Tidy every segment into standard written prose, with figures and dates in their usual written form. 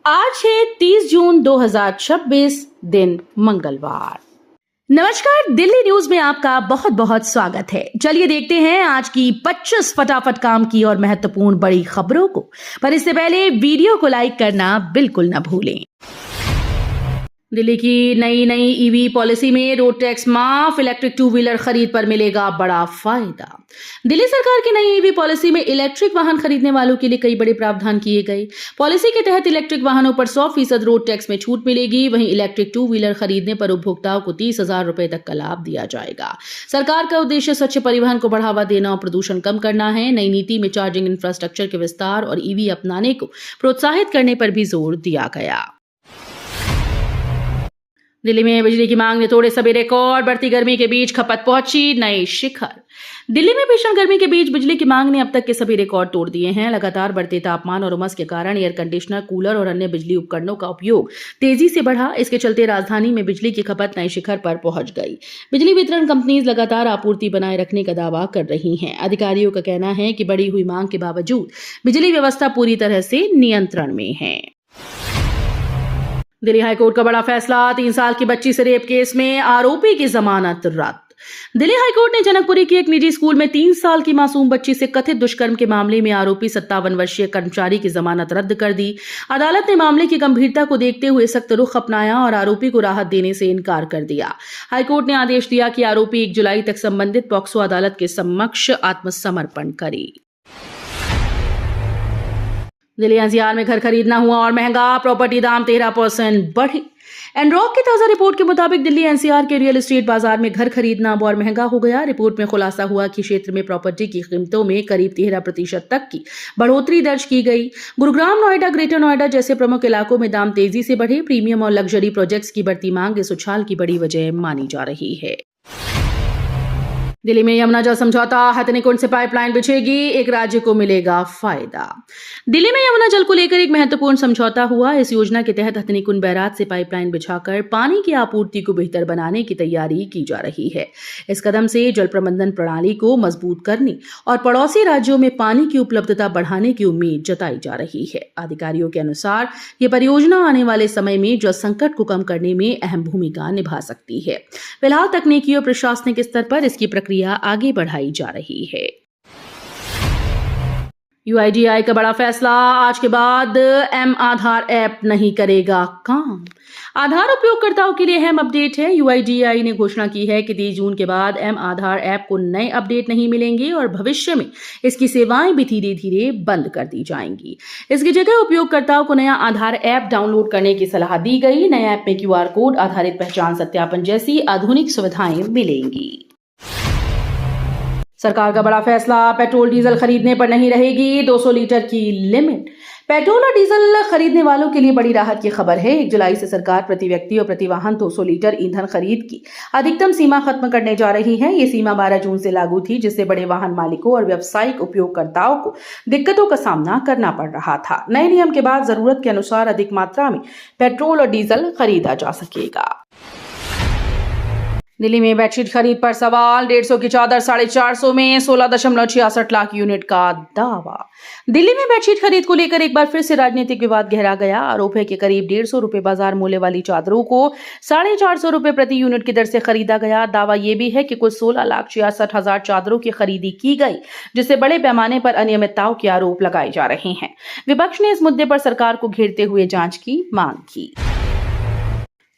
आज है 30 जून 2026 दिन मंगलवार। नमस्कार, दिल्ली न्यूज में आपका बहुत बहुत स्वागत है। चलिए देखते हैं आज की 25 फटाफट काम की और महत्वपूर्ण बड़ी खबरों को। पर इससे पहले वीडियो को लाइक करना बिल्कुल न भूलें। दिल्ली की नई ईवी पॉलिसी में रोड टैक्स माफ, इलेक्ट्रिक टू व्हीलर खरीद पर मिलेगा बड़ा फायदा। दिल्ली सरकार की नई ईवी पॉलिसी में इलेक्ट्रिक वाहन खरीदने वालों के लिए कई बड़े प्रावधान किए गए। पॉलिसी के तहत इलेक्ट्रिक वाहनों पर 100% रोड टैक्स में छूट मिलेगी। वहीं इलेक्ट्रिक टू व्हीलर खरीदने पर उपभोक्ताओं को 30,000 रुपए तक का लाभ दिया जाएगा। सरकार का उद्देश्य स्वच्छ परिवहन को बढ़ावा देना और प्रदूषण कम करना है। नई नीति में चार्जिंग इंफ्रास्ट्रक्चर के विस्तार और ईवी अपनाने को प्रोत्साहित करने पर भी जोर दिया गया। दिल्ली में बिजली की मांग ने तोड़े सभी रिकॉर्ड। बढ़ती गर्मी के बीच खपत पहुंची नए शिखर। दिल्ली में भीषण गर्मी के बीच बिजली की मांग ने अब तक के सभी रिकॉर्ड तोड़ दिए हैं। लगातार बढ़ते तापमान और उमस के कारण एयर कंडीशनर, कूलर और अन्य बिजली उपकरणों का उपयोग तेजी से बढ़ा। इसके चलते राजधानी में बिजली की खपत नए शिखर पर पहुंच गई। बिजली वितरण कंपनीज लगातार आपूर्ति बनाए रखने का दावा कर रही हैं। अधिकारियों का कहना है कि बढ़ी हुई मांग के बावजूद बिजली व्यवस्था पूरी तरह से नियंत्रण में है। दिल्ली हाईकोर्ट का बड़ा फैसला। 3 साल की बच्ची से रेप केस में आरोपी की जमानत रद्द। दिल्ली हाईकोर्ट ने जनकपुरी के एक निजी स्कूल में 3 साल की मासूम बच्ची से कथित दुष्कर्म के मामले में आरोपी 57 वर्षीय कर्मचारी की जमानत रद्द कर दी। अदालत ने मामले की गंभीरता को देखते हुए सख्त रुख अपनाया और आरोपी को राहत देने से इनकार कर दिया। हाईकोर्ट ने आदेश दिया कि आरोपी 1 जुलाई तक संबंधित पॉक्सो अदालत के समक्ष आत्मसमर्पण करे। दिल्ली एनसीआर में घर खरीदना हुआ और महंगा। प्रॉपर्टी दाम 13% बढ़े। एनरॉक की ताजा रिपोर्ट के मुताबिक दिल्ली एनसीआर के रियल एस्टेट बाजार में घर खरीदना अब और महंगा हो गया। रिपोर्ट में खुलासा हुआ कि क्षेत्र में प्रॉपर्टी की कीमतों में करीब 13% तक की बढ़ोतरी दर्ज की गई। गुरुग्राम, नोएडा, ग्रेटर नोएडा जैसे प्रमुख इलाकों में दाम तेजी से बढ़े। प्रीमियम और लग्जरी प्रोजेक्ट्स की बढ़ती मांग इस उछाल की बड़ी वजह मानी जा रही है। दिल्ली में यमुना जल समझौता। हथनीकुंड से पाइपलाइन बिछेगी, एक राज्य को मिलेगा फायदा। दिल्ली में यमुना जल को लेकर एक महत्वपूर्ण समझौता हुआ। इस योजना के तहत हथनीकुंड बैराज से पाइपलाइन बिछाकर पानी की आपूर्ति को बेहतर बनाने की तैयारी की जा रही है। इस कदम से जल प्रबंधन प्रणाली को मजबूत करने और पड़ोसी राज्यों में पानी की उपलब्धता बढ़ाने की उम्मीद जताई जा रही है। अधिकारियों के अनुसार ये परियोजना आने वाले समय में जल संकट को कम करने में अहम भूमिका निभा सकती है। फिलहाल तकनीकी और प्रशासनिक स्तर पर इसकी प्रक्रिया आगे बढ़ाई जा रही है। यूआईडीआई का बड़ा फैसला। आज के बाद एम आधार ऐप नहीं करेगा काम। आधार उपयोगकर्ताओं के लिए अहम अपडेट है। यूआईडीआई ने घोषणा की है कि 30 जून के बाद एम आधार ऐप को नए अपडेट नहीं मिलेंगे और भविष्य में इसकी सेवाएं भी धीरे धीरे बंद कर दी जाएंगी। इसकी जगह उपयोगकर्ताओं को नया आधार ऐप डाउनलोड करने की सलाह दी गई। नए ऐप में क्यूआर कोड आधारित पहचान सत्यापन जैसी आधुनिक सुविधाएं मिलेंगी। सरकार का बड़ा फैसला। पेट्रोल डीजल खरीदने पर नहीं रहेगी 200 लीटर की लिमिट। पेट्रोल और डीजल खरीदने वालों के लिए बड़ी राहत की खबर है। 1 जुलाई से सरकार प्रति व्यक्ति और प्रति वाहन 200 लीटर ईंधन खरीद की अधिकतम सीमा खत्म करने जा रही है। ये सीमा 12 जून से लागू थी, जिससे बड़े वाहन मालिकों और व्यावसायिक उपयोगकर्ताओं को दिक्कतों का सामना करना पड़ रहा था। नए नियम के बाद जरूरत के अनुसार अधिक मात्रा में पेट्रोल और डीजल खरीदा जा सकेगा। दिल्ली में बेडशीट खरीद पर सवाल। 150 की चादर 450 में 16.66 लाख यूनिट का दावा। दिल्ली में बेडशीट खरीद को लेकर एक बार फिर से राजनीतिक विवाद गहरा गया। आरोप है कि करीब 150 रुपए बाजार मूल्य वाली चादरों को 450 रुपए प्रति यूनिट की दर से खरीदा गया। दावा यह भी है कि कुल 16,66,000 चादरों की खरीदी की गई, जिससे बड़े पैमाने पर अनियमितताओं के आरोप लगाए जा रहे हैं। विपक्ष ने इस मुद्दे पर सरकार को घेरते हुए जांच की मांग की।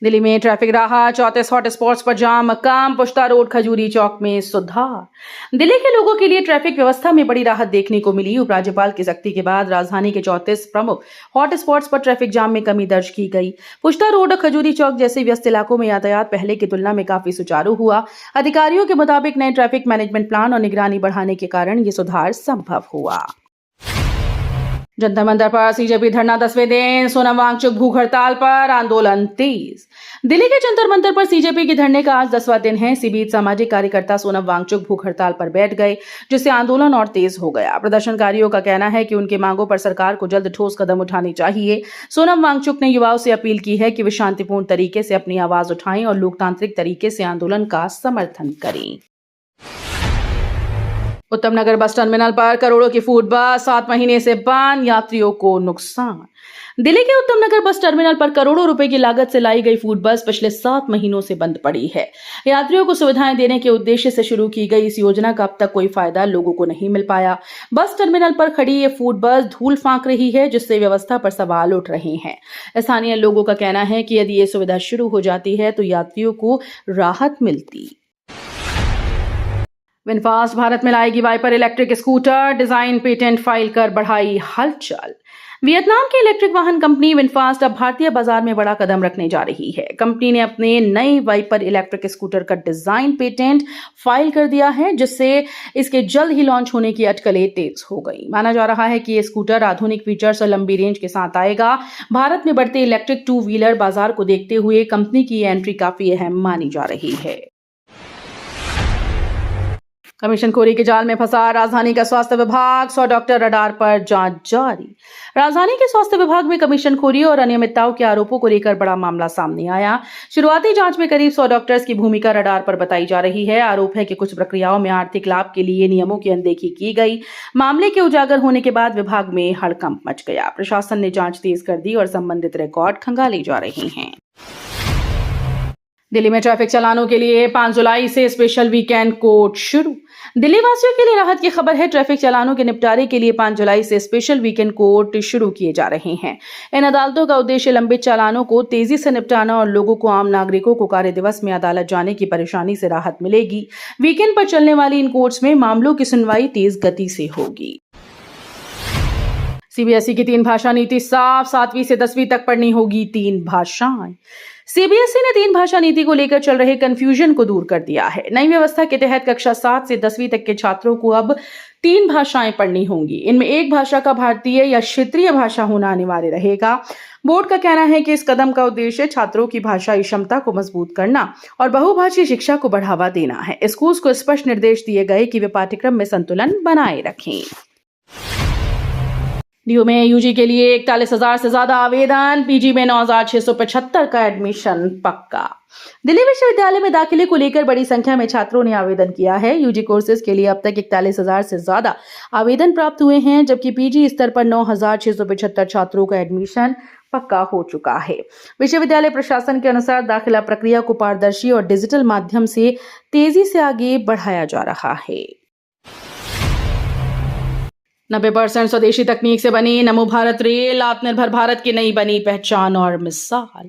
दिल्ली में ट्रैफिक राहत। 34 हॉटस्पॉट्स पर जाम कम। पुश्ता रोड, खजूरी चौक में सुधार। दिल्ली के लोगों के लिए ट्रैफिक व्यवस्था में बड़ी राहत देखने को मिली। उपराज्यपाल की सख्ती के बाद राजधानी के 34 प्रमुख हॉटस्पॉट्स पर ट्रैफिक जाम में कमी दर्ज की गई। पुश्ता रोड और खजूरी चौक जैसे व्यस्त इलाकों में यातायात पहले की तुलना में काफी सुचारू हुआ। अधिकारियों के मुताबिक नए ट्रैफिक मैनेजमेंट प्लान और निगरानी बढ़ाने के कारण ये सुधार संभव हुआ। जंतर मंतर पर सीजेपी धरना 10वें दिन। सोनम वांगचुक भूख हड़ताल पर, आंदोलन तेज। दिल्ली के जंतर मंतर पर सीजेपी के धरने का आज 10वां दिन है। इसी बीच सामाजिक कार्यकर्ता सोनम वांगचुक भूख हड़ताल पर बैठ गए, जिससे आंदोलन और तेज हो गया। प्रदर्शनकारियों का कहना है कि उनकी मांगों पर सरकार को जल्द ठोस कदम उठाने चाहिए। सोनम वांगचुक ने युवाओं से अपील की है कि वे शांतिपूर्ण तरीके से अपनी आवाज उठाएं और लोकतांत्रिक तरीके से आंदोलन का समर्थन करें। उत्तम नगर बस टर्मिनल पर करोड़ों की फूड बस 7 महीने से बंद, यात्रियों को नुकसान। दिल्ली के उत्तम नगर बस टर्मिनल पर करोड़ों रुपए की लागत से लाई गई फूड बस पिछले 7 महीनों से बंद पड़ी है। यात्रियों को सुविधाएं देने के उद्देश्य से शुरू की गई इस योजना का अब तक कोई फायदा लोगों को नहीं मिल पाया। बस टर्मिनल पर खड़ी ये फूड बस धूल फांक रही है, जिससे व्यवस्था पर सवाल उठ रहे हैं। स्थानीय लोगों का कहना है कि यदि ये सुविधा शुरू हो जाती है तो यात्रियों को राहत मिलती। विनफास्ट भारत में लाएगी Viper electric scooter, design patent file कर बढ़ाई हलचल। वियतनाम की इलेक्ट्रिक वाहन कंपनी विनफास्ट अब भारतीय बाजार में बड़ा कदम रखने जा रही है। कंपनी ने अपने नए वाइपर इलेक्ट्रिक स्कूटर का डिजाइन पेटेंट फाइल कर दिया है, जिससे इसके जल्द ही लॉन्च होने की अटकलें तेज हो गई। माना जा रहा है कि ये स्कूटर आधुनिक फीचर्स और लंबी रेंज के साथ आएगा। भारत में बढ़ते इलेक्ट्रिक 2 व्हीलर बाजार को देखते हुए कंपनी की एंट्री काफी अहम मानी जा रही है। कमीशनखोरी के जाल में फंसा राजधानी का स्वास्थ्य विभाग, 100 डॉक्टर रडार पर, जांच जारी। राजधानी के स्वास्थ्य विभाग में कमीशनखोरी और अनियमितताओं के आरोपों को लेकर बड़ा मामला सामने आया। शुरुआती जांच में करीब 100 डॉक्टर्स की भूमिका रडार पर बताई जा रही है। आरोप है कि कुछ प्रक्रियाओं में आर्थिक लाभ के लिए नियमों की अनदेखी की गई। मामले के उजागर होने के बाद विभाग में हड़कंप मच गया। प्रशासन ने जांच तेज कर दी और संबंधित रिकॉर्ड खंगाले जा रहे हैं। दिल्ली में ट्रैफिक चालानों के लिए 5 जुलाई से स्पेशल वीकेंड कोर्ट शुरू। दिल्ली वासियों के लिए राहत की खबर है। ट्रैफिक चालानों के निपटारे के लिए 5 जुलाई से स्पेशल वीकेंड कोर्ट शुरू किए जा रहे हैं। इन अदालतों का उद्देश्य लंबित चालानों को तेजी से निपटाना और लोगों को, आम नागरिकों को कार्य दिवस में अदालत जाने की परेशानी से राहत मिलेगी। वीकेंड पर चलने वाली इन कोर्ट्स में मामलों की सुनवाई तेज गति से होगी। सीबीएसई की 3 भाषा नीति साफ, 7वीं से 10वीं तक पढ़नी होगी 3 भाषाएं। सीबीएसई ने 3 भाषा नीति को लेकर चल रहे कंफ्यूजन को दूर कर दिया है। नई व्यवस्था के तहत कक्षा 7 से 10वीं तक के छात्रों को अब 3 भाषाएं पढ़नी होंगी। इनमें एक भाषा का भारतीय या क्षेत्रीय भाषा होना अनिवार्य रहेगा। बोर्ड का कहना है कि इस कदम का उद्देश्य छात्रों की भाषाई क्षमता को मजबूत करना और बहुभाषी शिक्षा को बढ़ावा देना है। स्कूल्स को स्पष्ट निर्देश दिए गए कि वे पाठ्यक्रम में संतुलन बनाए रखें। डीयू में यूजी के लिए 41,000 से ज्यादा आवेदन, पीजी में 9,675 का एडमिशन पक्का। दिल्ली विश्वविद्यालय में दाखिले को लेकर बड़ी संख्या में छात्रों ने आवेदन किया है। यूजी कोर्सेज के लिए अब तक 41,000 से ज्यादा आवेदन प्राप्त हुए हैं, जबकि पीजी स्तर पर 9,675 छात्रों का एडमिशन पक्का हो चुका है। विश्वविद्यालय प्रशासन के अनुसार दाखिला प्रक्रिया को पारदर्शी और डिजिटल माध्यम से तेजी से आगे बढ़ाया जा रहा है। 90% स्वदेशी तकनीक से बनी नमो भारत रेल आत्मनिर्भर भारत की नई बनी पहचान और मिसाल।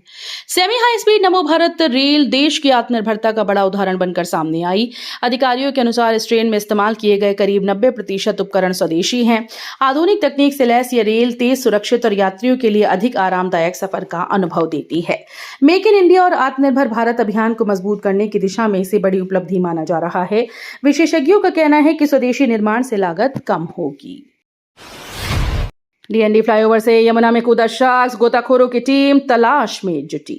सेमी हाई स्पीड नमो भारत रेल देश की आत्मनिर्भरता का बड़ा उदाहरण बनकर सामने आई। अधिकारियों के अनुसार इस ट्रेन में इस्तेमाल किए गए करीब 90% उपकरण स्वदेशी हैं। आधुनिक तकनीक से लैस ये रेल तेज, सुरक्षित और यात्रियों के लिए अधिक आरामदायक सफर का अनुभव देती है। मेक इन इंडिया और आत्मनिर्भर भारत अभियान को मजबूत करने की दिशा में इसे बड़ी उपलब्धि माना जा रहा है। विशेषज्ञों का कहना है कि स्वदेशी निर्माण से लागत कम होगी। डीएनडी फ्लाईओवर से यमुना में कूदा शख्स, गोताखोरों की टीम तलाश में जुटी।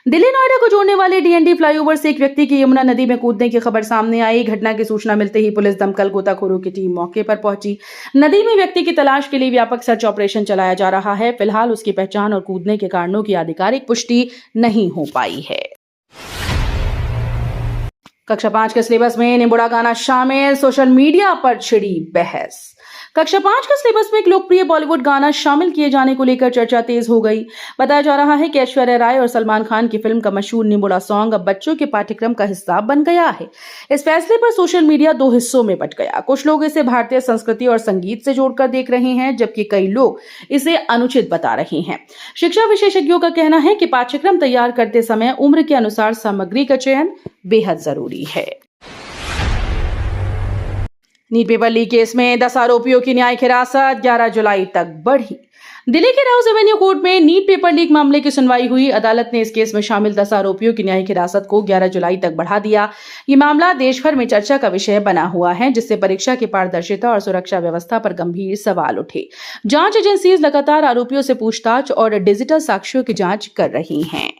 दिल्ली नोएडा को जोड़ने वाले डीएनडी फ्लाईओवर से एक व्यक्ति की यमुना नदी में कूदने की खबर सामने आई। घटना की सूचना मिलते ही पुलिस, दमकल, गोताखोरों की टीम मौके पर पहुंची। नदी में व्यक्ति की तलाश के लिए व्यापक सर्च ऑपरेशन चलाया जा रहा है। फिलहाल उसकी पहचान और कूदने के कारणों की आधिकारिक पुष्टि नहीं हो पाई है। कक्षा 5 के सिलेबस में निंबुड़ा गाना शामिल, सोशल मीडिया पर छिड़ी बहस। कक्षा 5 के सिलेबस में एक लोकप्रिय बॉलीवुड गाना शामिल किए जाने को लेकर चर्चा तेज हो गई। बताया जा रहा है कि ऐश्वर्या राय और सलमान खान की फिल्म का मशहूर निंबुड़ा सॉन्ग अब बच्चों के पाठ्यक्रम का हिस्सा बन गया है। इस फैसले पर सोशल मीडिया 2 हिस्सों में बंट गया। कुछ लोग इसे भारतीय संस्कृति और संगीत से जोड़कर देख रहे हैं, जबकि कई लोग इसे अनुचित बता रहे हैं। शिक्षा विशेषज्ञों का कहना है कि पाठ्यक्रम तैयार करते समय उम्र के अनुसार सामग्री का चयन बेहद जरूरी है। नीट पेपर लीक केस में 10 आरोपियों की न्यायिक हिरासत 11 जुलाई तक बढ़ी। दिल्ली के राउज एवेन्यू कोर्ट में नीट पेपर लीक मामले की सुनवाई हुई। अदालत ने इस केस में शामिल 10 आरोपियों की न्यायिक हिरासत को 11 जुलाई तक बढ़ा दिया। ये मामला देश भर में चर्चा का विषय बना हुआ है, जिससे परीक्षा की पारदर्शिता और सुरक्षा व्यवस्था पर गंभीर सवाल उठे। जांच एजेंसीज लगातार आरोपियों से पूछताछ और डिजिटल साक्ष्यों की जांच कर रही हैं।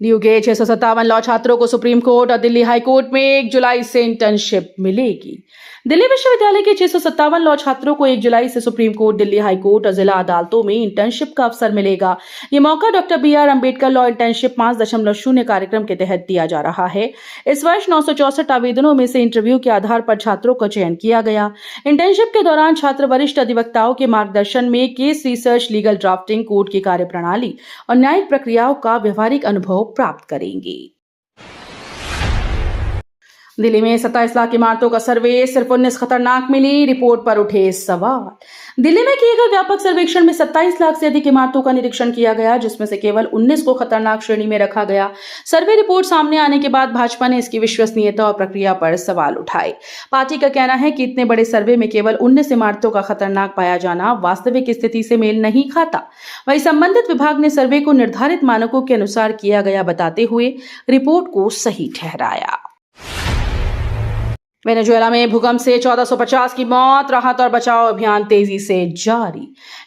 डीयू के 657 लॉ छात्रों को सुप्रीम कोर्ट और दिल्ली हाई कोर्ट में 1 जुलाई से इंटर्नशिप मिलेगी। दिल्ली विश्वविद्यालय के 657 लॉ छात्रों को 1 जुलाई से supreme court, Delhi high court और जिला अदालतों में इंटर्नशिप का अवसर मिलेगा। ये मौका doctor BR Ambedkar law internship 5.0 कार्यक्रम के तहत दिया जा रहा है। इस वर्ष 964 आवेदनों में से इंटरव्यू के आधार पर छात्रों का चयन किया गया। इंटर्नशिप के दौरान छात्र वरिष्ठ अधिवक्ताओं के मार्गदर्शन में case research, legal drafting, court की कार्यप्रणाली और न्यायिक प्रक्रियाओं का व्यवहारिक अनुभव प्राप्त करेंगे। दिल्ली में 27 लाख इमारतों का सर्वे, सिर्फ 19 खतरनाक मिली, रिपोर्ट पर उठे सवाल। दिल्ली में किए गए व्यापक सर्वेक्षण में 27 लाख से अधिक इमारतों का निरीक्षण किया गया, जिसमें से केवल 19 को खतरनाक श्रेणी में रखा गया। सर्वे रिपोर्ट सामने आने के बाद भाजपा ने इसकी विश्वसनीयता और प्रक्रिया पर सवाल उठाए। पार्टी का कहना है कि इतने बड़े सर्वे में केवल 19 इमारतों का खतरनाक पाया जाना वास्तविक स्थिति से मेल नहीं खाता। वहीं संबंधित विभाग ने सर्वे को निर्धारित मानकों के अनुसार किया गया बताते हुए रिपोर्ट को सही ठहराया। वेनेजुएला में भूकंप से 1450 की मौत, राहत और बचाव अभियान तेजी से जारी।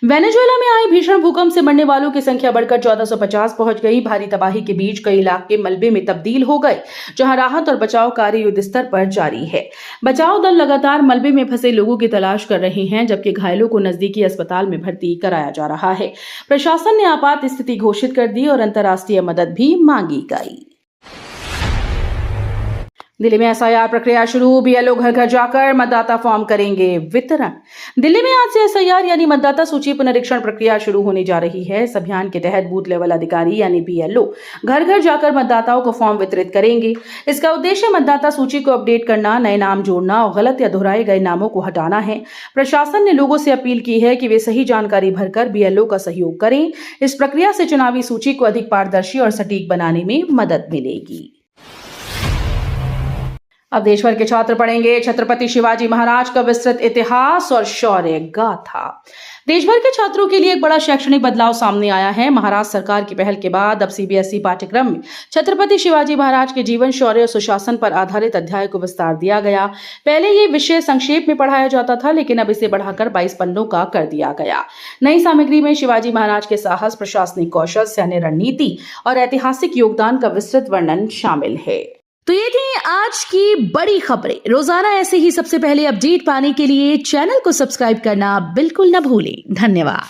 वेनेजुएला में आए भीषण भूकंप से मरने वालों की संख्या बढ़कर 1450 पहुंच गई। भारी तबाही के बीच कई इलाके मलबे में तब्दील हो गए, जहां राहत और बचाव कार्य युद्ध स्तर पर जारी है। बचाव दल लगातार मलबे में फंसे लोगों की तलाश कर रहे हैं, जबकि घायलों को नजदीकी अस्पताल में भर्ती कराया जा रहा है। प्रशासन ने आपात स्थिति घोषित कर दी और अंतर्राष्ट्रीय मदद भी मांगी गई। दिल्ली में SIR प्रक्रिया शुरू, BLO घर घर जाकर मतदाता फॉर्म करेंगे वितरण। दिल्ली में आज से SIR यानी मतदाता सूची पुनरीक्षण प्रक्रिया शुरू होने जा रही है। इस अभियान के तहत बूथ लेवल अधिकारी यानी BLO घर घर जाकर मतदाताओं को फॉर्म वितरित करेंगे। इसका उद्देश्य मतदाता सूची को अपडेट करना, नए नाम जोड़ना और गलत या दोहराए गए नामों को हटाना है। प्रशासन ने लोगों से अपील की है कि वे सही जानकारी भरकर BLO का सहयोग करें। इस प्रक्रिया से चुनावी सूची को अधिक पारदर्शी और सटीक बनाने में मदद मिलेगी। अब देश भर के छात्र पढ़ेंगे छत्रपति शिवाजी महाराज का विस्तृत इतिहास और शौर्य गाथा। देश भर के छात्रों के लिए एक बड़ा शैक्षणिक बदलाव सामने आया है। महाराष्ट्र सरकार की पहल के बाद अब CBSE पाठ्यक्रम में छत्रपति शिवाजी महाराज के जीवन, शौर्य और सुशासन पर आधारित अध्याय को विस्तार दिया गया। पहले ये विषय संक्षेप में पढ़ाया जाता था, लेकिन अब इसे बढ़ाकर 22 पन्नों का कर दिया गया। नई सामग्री में शिवाजी महाराज के साहस, प्रशासनिक कौशल, सैन्य रणनीति और ऐतिहासिक योगदान का विस्तृत वर्णन शामिल है। तो ये थी आज की बड़ी खबरें। रोजाना ऐसे ही सबसे पहले अपडेट पाने के लिए चैनल को सब्सक्राइब करना बिल्कुल न भूलें। धन्यवाद।